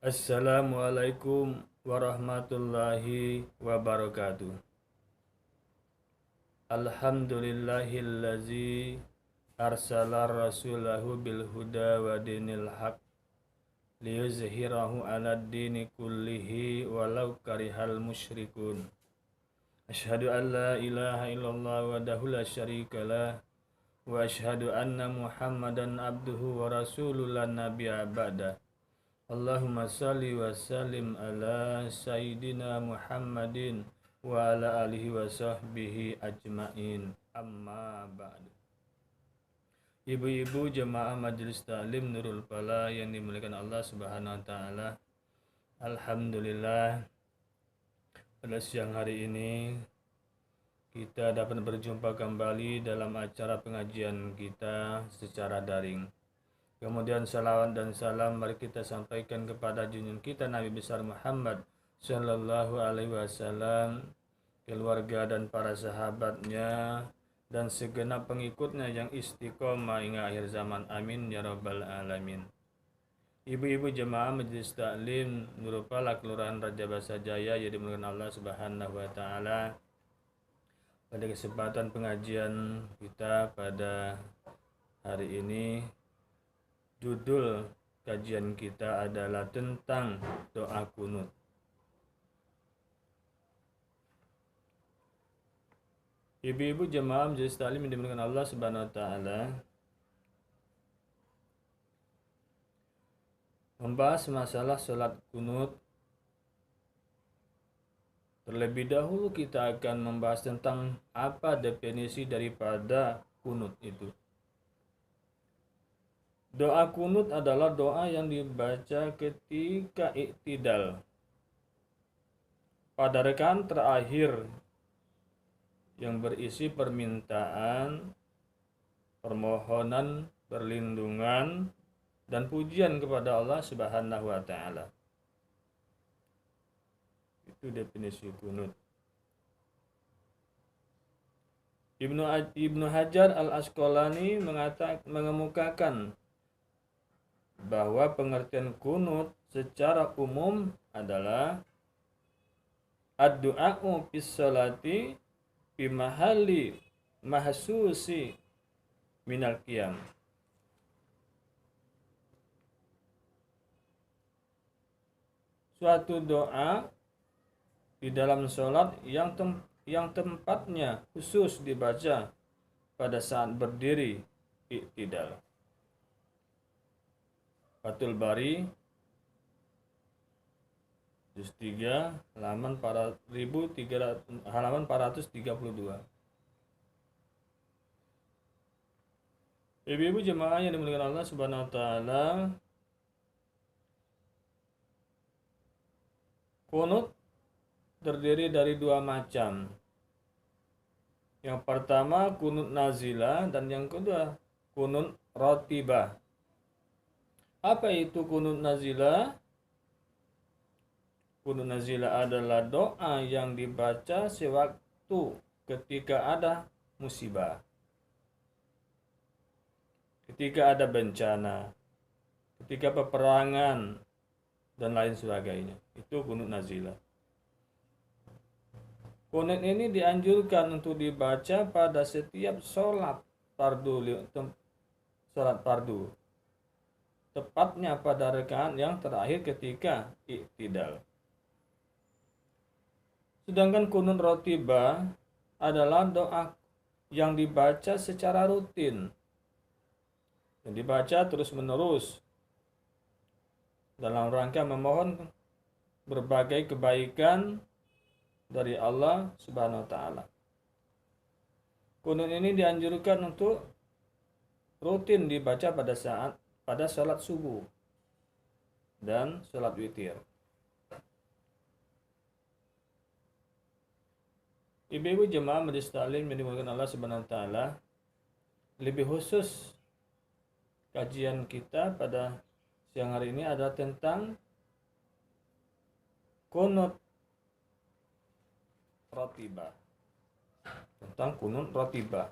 Assalamualaikum warahmatullahi wabarakatuh. Alhamdulillahillazi arsala rasulahu bil huda wa dinil haq liyuzhirahu 'alad dini kullihi walau karihal musyrikun. Asyhadu an la ilaha illallah wahdahu la syarikalah wa asyhadu anna Muhammadan abduhu wa rasuluhu la nabiyya ba'da. Allahumma salli wa sallim ala Sayyidina Muhammadin wa ala alihi wa sahbihi ajma'in, amma ba'du. Ibu-ibu jemaah Majelis Taklim Nurul Falah yang dimuliakan Allah Subhanahu wa taala. Alhamdulillah, pada siang hari ini kita dapat berjumpa kembali dalam acara pengajian kita secara daring. Kemudian salawat dan salam mari kita sampaikan kepada junjungan kita Nabi besar Muhammad Sallallahu Alaihi Wasallam, keluarga dan para sahabatnya, dan segenap pengikutnya yang istiqomah hingga akhir zaman. Amin ya rabbal alamin. Ibu-ibu jemaah Majelis Taklim Nurul Falah Kelurahan Raja Basa Jaya yang dimuliakan Allah Subhanahu wa taala. Pada kesempatan pengajian kita pada hari ini, judul kajian kita adalah tentang doa kunut. Ibu-ibu jemaah Majelis Taklim yang dimuliakan Allah Subhanahu wa taala, membahas masalah salat kunut. Terlebih dahulu kita akan membahas tentang apa definisi daripada kunut itu. Doa kunut adalah doa yang dibaca ketika iktidal pada rakaat terakhir yang berisi permintaan, permohonan, perlindungan, dan pujian kepada Allah Subhanahu wa taala. Itu definisi kunut. Ibnu Hajar Al-Asqalani mengemukakan bahwa pengertian kunut secara umum adalah ad-du'a'u fis salati fi mahalli mahsusi minal qiyam. Suatu doa di dalam sholat yang tempatnya khusus dibaca pada saat berdiri iktidal. Fathul Bari juz 3 halaman 432. Ibu-ibu jemaah yang dimuliakan Allah Subhanahu wa taala, kunut terdiri dari dua macam. Yang pertama kunut nazilah dan yang kedua kunut rotibah. Apa itu kunut nazilah? Kunut nazilah adalah doa yang dibaca sewaktu ketika ada musibah, ketika ada bencana, ketika peperangan, dan lain sebagainya. Itu kunut nazilah. Kunut ini dianjurkan untuk dibaca pada setiap sholat fardu, tepatnya pada rakaat yang terakhir ketika iktidal. Sedangkan kunut rotibah adalah doa yang dibaca secara rutin, yang dibaca terus-menerus dalam rangka memohon berbagai kebaikan dari Allah Subhanahu wa taala. Kunut ini dianjurkan untuk rutin dibaca pada salat subuh dan salat witir. Ibu-ibu jemaah Majelis Taklim yang dimuliakan Allah Subhanahu wa taala, lebih khusus kajian kita pada siang hari ini adalah tentang kunut rotibah. Tentang kunut rotibah.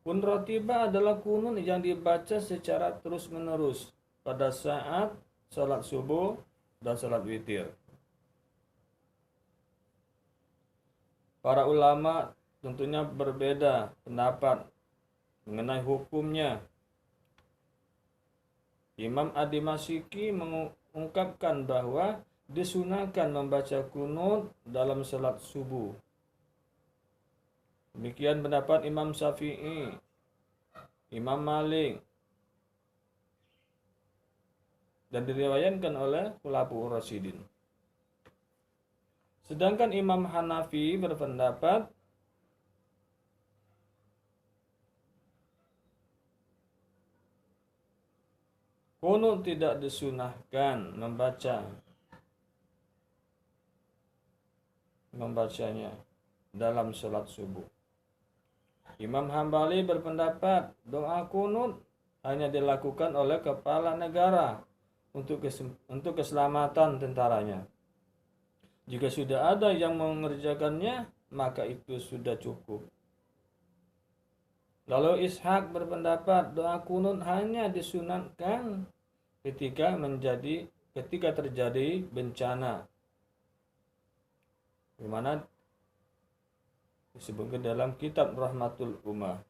Kunut ratibah adalah kunut yang dibaca secara terus-menerus pada saat salat subuh dan salat witir. Para ulama tentunya berbeda pendapat mengenai hukumnya. Imam Ad-Dimashqi mengungkapkan bahwa disunahkan membaca kunut dalam salat subuh. Demikian pendapat Imam Syafi'i, Imam Malik, dan diriwayatkan oleh Khulafaur Rasyidin. Sedangkan Imam Hanafi berpendapat kunut tidak disunahkan membacanya dalam salat subuh. Imam Hambali berpendapat doa kunut hanya dilakukan oleh kepala negara untuk keselamatan tentaranya. Jika sudah ada yang mengerjakannya, maka itu sudah cukup. Lalu Ishaq berpendapat doa kunut hanya disunatkan ketika terjadi bencana, di mana disebutkan dalam kitab Rahmatul Ummah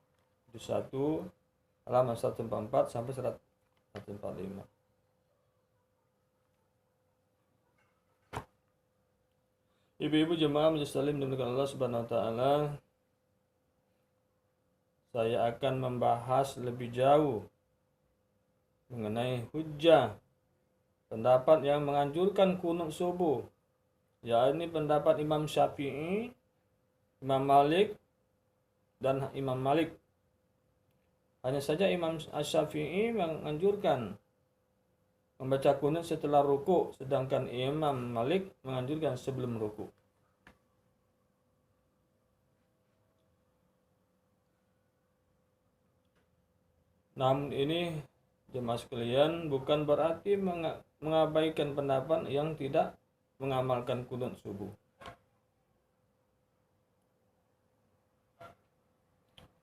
di 1 halaman 144 sampai 145. Ibu-ibu jemaah majelis taklim dimuliakan Allah Subhanahu wa taala, saya akan membahas lebih jauh mengenai hujjah pendapat yang menganjurkan kunut subuh, yakni pendapat Imam Syafi'i, Imam Malik, dan Imam Malik. Hanya saja Imam Syafi'i menganjurkan membaca kunut setelah ruku, sedangkan Imam Malik menganjurkan sebelum ruku. Namun ini jemaah sekalian bukan berarti mengabaikan pendapat yang tidak mengamalkan kunut subuh.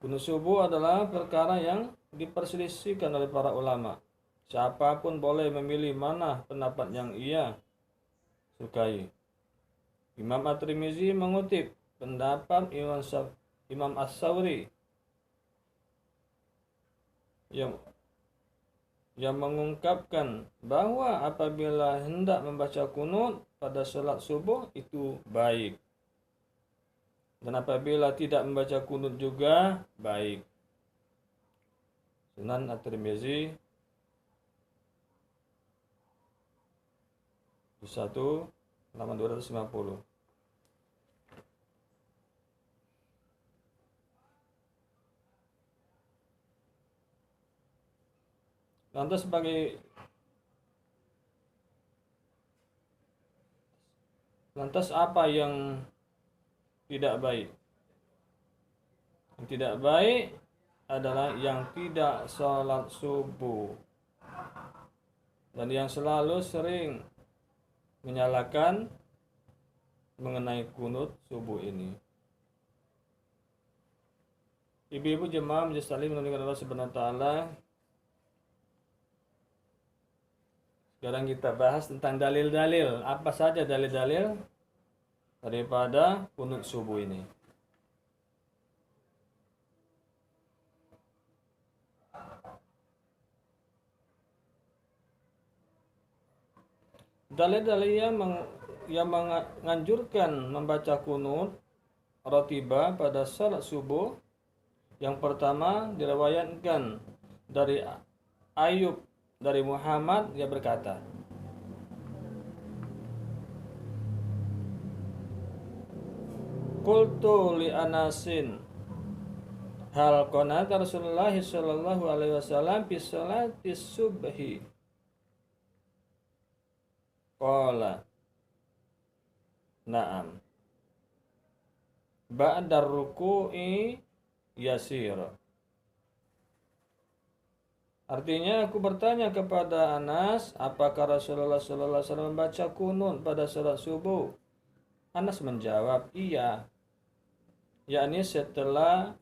Kunut subuh adalah perkara yang diperselisihkan oleh para ulama. Siapapun boleh memilih mana pendapat yang ia sukai. Imam At-Tirmizi mengutip pendapat Imam As-Sawri yang mengungkapkan bahwa apabila hendak membaca kunut pada salat subuh itu baik, dan apabila tidak membaca kunut juga baik. Sunan At-Tirmizi di 1 halaman 250. Lantas apa yang tidak baik? Yang tidak baik adalah yang tidak sholat subuh dan yang selalu sering menyalahkan mengenai kunut subuh ini. Ibu-ibu jemaah majelis taklim dimuliakan Allah Subhanahu wa taala. Sekarang kita bahas tentang dalil-dalil. Apa saja dalil-dalil daripada kunut subuh ini? Dalil-dalil yang menganjurkan membaca kunut ratibah pada salat subuh. Yang pertama diriwayatkan dari Ayub dari Muhammad, dia berkata, Qultu li Anasin hal qanata Rasulullah sallallahu alaihi wasallam fi salati subhi. Qala na'am ba'da ruku'i yasir. Artinya aku bertanya kepada Anas, apakah Rasulullah sallallahu alaihi wasallam membaca kunut pada salat subuh? Anas menjawab, iya, yakni setelah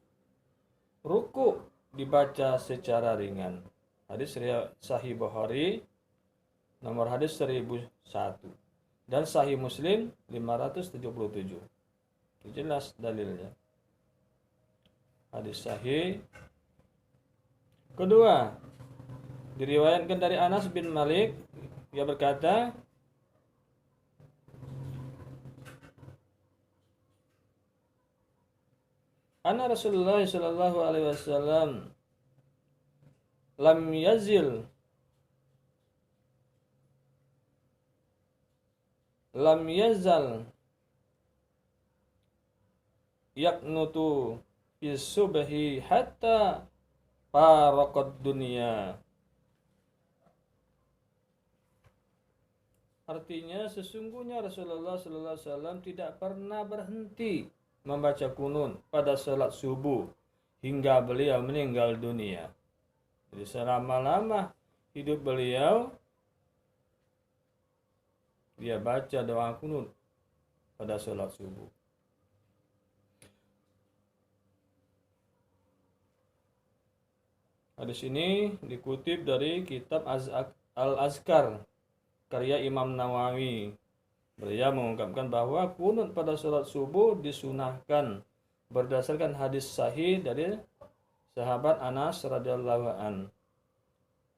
ruku dibaca secara ringan. Hadis riwayat Sahih Bukhari nomor hadis 1001 dan Sahih Muslim 577. Itu jelas dalilnya. Hadis sahih. Kedua, diriwayatkan dari Anas bin Malik, dia berkata, Anna Rasulullah sallallahu alaihi wasallam lam yazal yaknutu fi subhi hatta faraqad dunya. Artinya sesungguhnya Rasulullah sallallahu alaihi wasallam tidak pernah berhenti membaca kunut pada salat subuh hingga beliau meninggal dunia. Jadi selama-lama hidup beliau dia baca doa kunut pada salat subuh. Hadis ini dikutip dari kitab Al-Azkar karya Imam Nawawi. Beliau mengungkapkan bahwa kunut pada salat subuh disunahkan berdasarkan hadis sahih dari sahabat Anas radhiyallahu an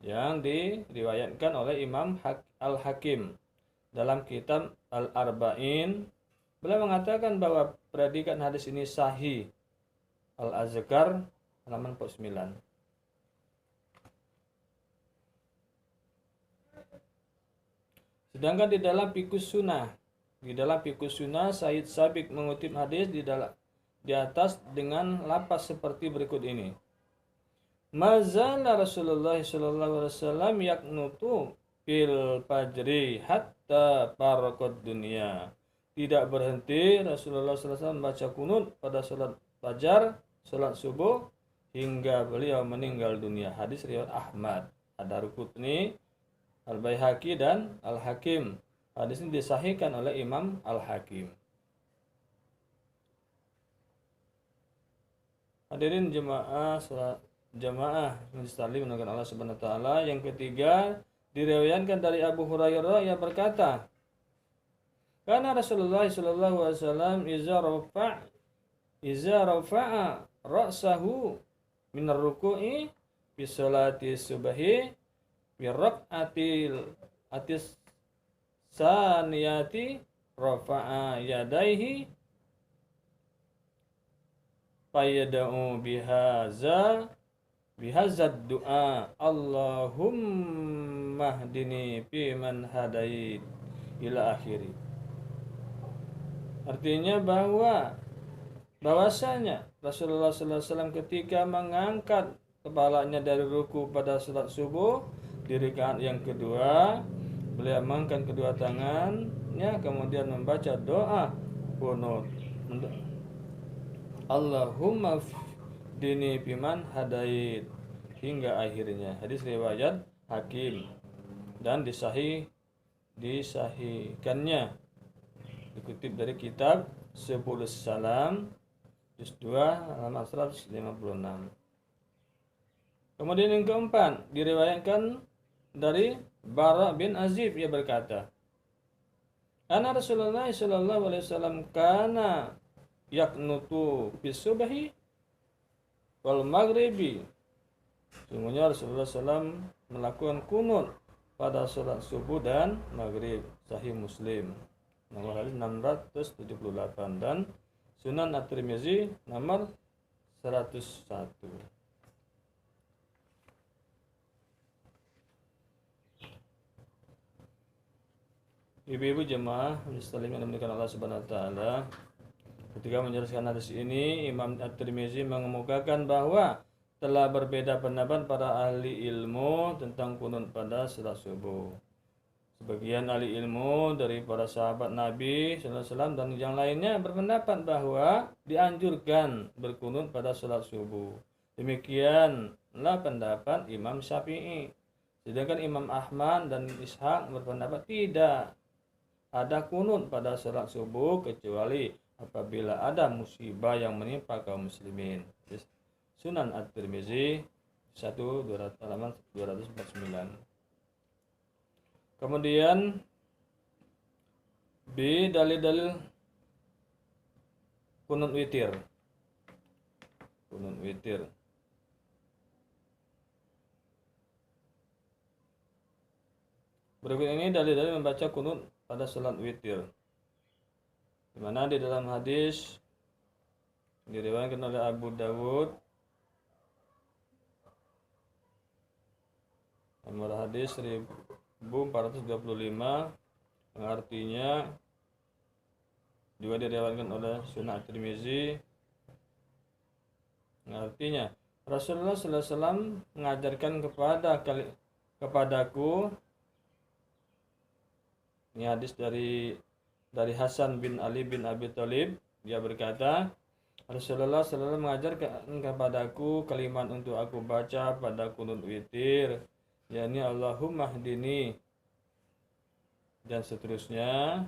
yang diriwayatkan oleh Imam Al-Hakim dalam kitab Al-Arba'in. Beliau mengatakan bahwa predikat hadis ini sahih. Al-Azkar halaman 49. Sedangkan di dalam Fiqhus Sunnah, Said Sabiq mengutip hadis di atas dengan lapas seperti berikut ini. Mazala Rasulullah sallallahu alaihi wasallam yaknutu fil fajri hatta faraqad dunya. Tidak berhenti Rasulullah sallallahu alaihi wasallam membaca kunut pada salat fajar, salat subuh hingga beliau meninggal dunia. Hadis riwayat Ahmad, Ad-Darqutni, Al-Baihaqi dan Al-Hakim. Hadis ini disahihkan oleh Imam Al-Hakim. Hadirin jemaah majelis taklim menurut Allah Subhanahu wa taala. Yang ketiga, diriwayatkan dari Abu Hurairah yang berkata, "Kana Rasulullah sallallahu alaihi wasallam iza rafa'a ra'sahu min ar-ruku'i fi sholati subhi atis saniyati rafa'a yadaihi fayada'u bihazad du'a Allahumma hdini fi man hadait ila akhiri." Artinya bahwasanya Rasulullah sallallahu alaihi wasallam ketika mengangkat kepalanya dari ruku pada salat subuh di rakaat yang kedua, beliau mengangkat kedua tangannya kemudian membaca doa qunut. Allahumma hdini biman hadait hingga akhirnya. Hadis riwayat Hakim dan disahihkannya. Dikutip dari kitab Subulus Salam juz 2 halaman 156. Kemudian yang keempat, diriwayatkan dari Bara bin Azib, ia berkata, Ana Rasulullah sallallahu alaihi wasallam kana yaknutu bis subhi wal maghribi. Sungguhnya Rasulullah SAW melakukan kunut pada salat subuh dan maghrib. Sahih Muslim nomor hadis 678 dan Sunan At-Tirmizi nomor 101. Ibu-ibu jemaah muslimin yang dimuliakan Allah Subhanahu wa taala, ketika menjelaskan hadis ini, Imam At-Tirmizi mengemukakan bahwa telah berbeda pendapat para ahli ilmu tentang kunut pada salat subuh. Sebagian ahli ilmu dari para sahabat Nabi sallallahu alaihi wasallam dan yang lainnya berpendapat bahwa dianjurkan berkunut pada salat subuh. Demikianlah pendapat Imam Syafi'i. Sedangkan Imam Ahmad dan Ishaq berpendapat tidak ada kunut pada salat subuh kecuali apabila ada musibah yang menimpa kaum muslimin. Sunan At-Tirmizi halaman 249. Kemudian B, dalil-dalil kunut witir. Kunut witir. Berikut ini dalil-dalil membaca kunut pada salat witir. Di mana di dalam hadis diriwayatkan oleh Abu Dawud, nomor hadis 1435, yang artinya juga diriwayatkan oleh Sunan At-Tirmizi, yang artinya Rasulullah SAW mengajarkan kepadaku. Ini hadis dari Hasan bin Ali bin Abi Thalib. Dia berkata, Rasulullah SAW mengajarkan kepadaku kalimat untuk aku baca pada kunut witir, yakni Allahumma hdini, dan seterusnya,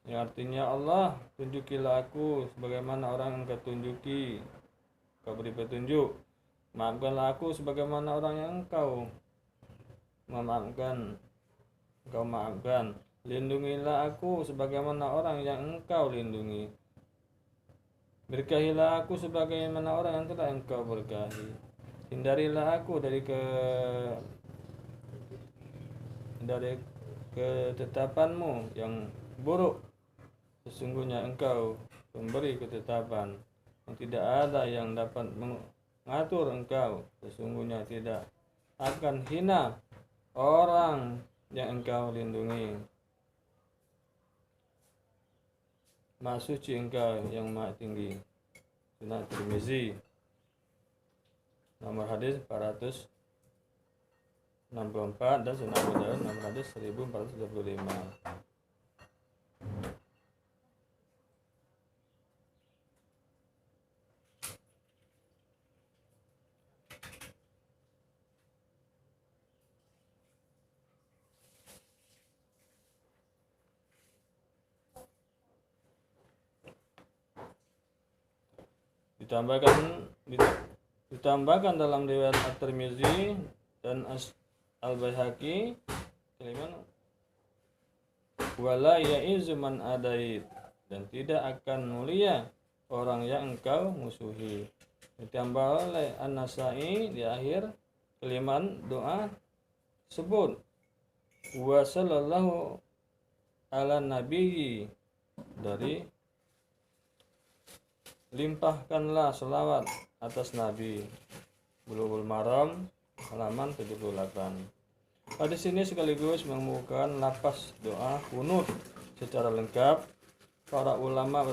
yang artinya Allah tunjukilah aku sebagaimana orang yang Engkau tunjuki, Kau beri petunjuk. Maafkanlah aku sebagaimana orang yang Engkau memaafkan, Engkau maafkan. Lindungilah aku sebagaimana orang yang Engkau lindungi. Berkahilah aku sebagaimana orang yang telah Engkau berkahi. Hindarilah aku dari ketetapanmu yang buruk. Sesungguhnya Engkau pemberi ketetapan yang tidak ada yang dapat mengatur Engkau. Sesungguhnya tidak akan hina orang yang Engkau lindungi. Maha suci Engkau yang maha tinggi. Sunan Tirmizi, nomor hadis 464, dan Sunan Abu Dawud nomor hadis 1435. Ditambahkan dalam riwayat At-Tirmizi dan Al-Baihaqi kalimat wala ya'izu man adait, dan tidak akan mulia orang yang engkau musuhi. Ditambah oleh An-Nasai di akhir kalimat doa sebut wa sallallahu ala nabiyyi, dari limpahkanlah selawat atas Nabi. Bulughul Maram halaman 78. Hadis ini sekaligus mengemukakan lafaz doa kunut secara lengkap. Para ulama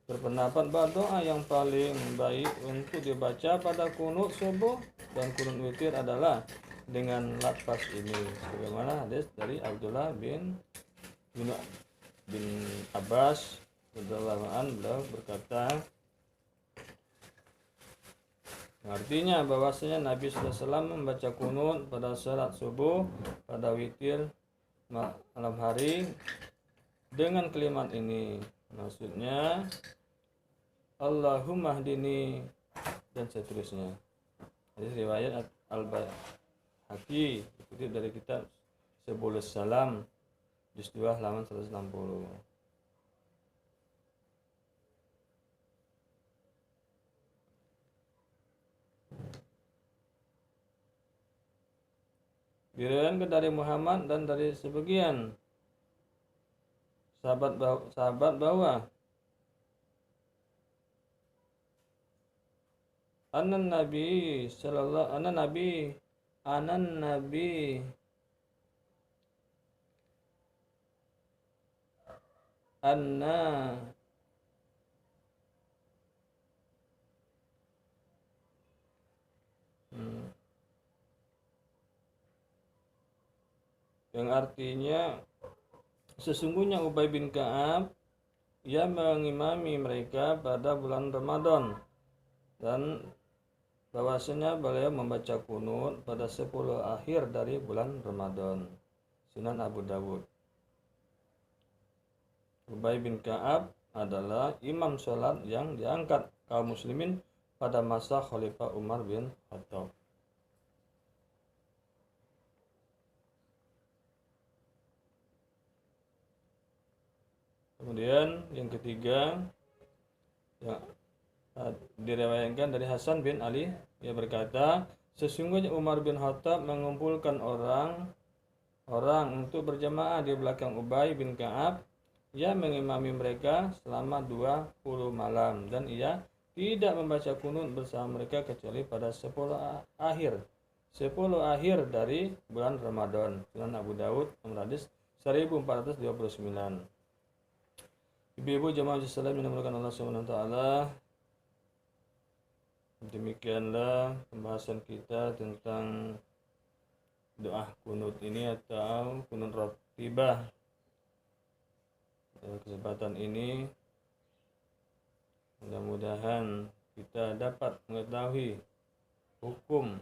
berpendapat bahwa doa yang paling baik untuk dibaca pada kunut subuh dan kunut witir adalah dengan lafaz ini, sebagaimana hadis dari Abdullah bin Abbas radhiyallahu anhu, beliau berkata, artinya bahwasanya Nabi SAW membaca kunut pada salat subuh, pada witir malam hari dengan kalimat ini, maksudnya Allahumma hdini dan seterusnya. Hadis riwayat Al-Baihaqi, dikutip dari kitab Subulus Salam juz 2 halaman 160. Diriwayatkan dari Muhammad dan dari sebagian sahabat bahwa Nabi yang artinya sesungguhnya Ubay bin Ka'ab ia mengimami mereka pada bulan Ramadan, dan bahwasanya beliau membaca kunut pada 10 akhir dari bulan Ramadan. Sunan Abu Dawud. Ubay bin Ka'ab adalah imam sholat yang diangkat kaum muslimin pada masa Khalifah Umar bin Khattab. Kemudian yang ketiga, yang diriwayatkan dari Hasan bin Ali, ia berkata, sesungguhnya Umar bin Khattab mengumpulkan orang untuk berjamaah di belakang Ubay bin Ka'ab. Ia mengimami mereka selama 20 malam dan ia tidak membaca kunut bersama mereka kecuali pada 10 akhir dari bulan Ramadan. Sunan Abu Daud nomor hadis 1429. Ibu-ibu jamaah Islam yang dimuliakan Allah Subhanahu wa taala, demikianlah pembahasan kita tentang doa kunut ini atau kunut ratibah. Pada kesempatan ini mudah-mudahan kita dapat mengetahui hukum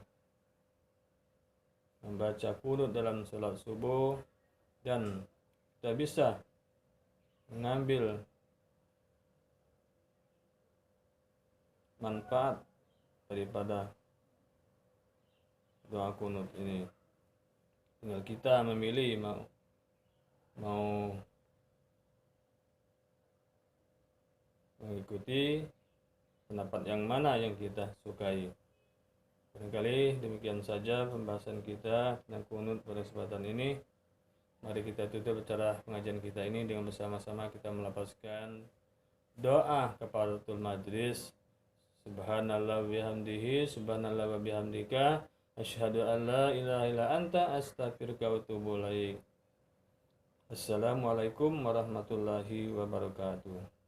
membaca kunut dalam salat subuh dan kita bisa mengambil manfaat daripada doa kunut ini. Tinggal kita memilih mau mengikuti pendapat yang mana yang kita sukai. Barangkali demikian saja pembahasan kita tentang kunut pada kesempatan ini. Mari kita tutup acara pengajian kita ini dengan bersama-sama kita melafazkan doa kafaratul majlis. Subhanallah wa bihamdihi, subhanallah wa bihamdika, asyhadu an la ilaha illa anta, astaghfiruka wa atubu ilaik. Assalamualaikum warahmatullahi wabarakatuh.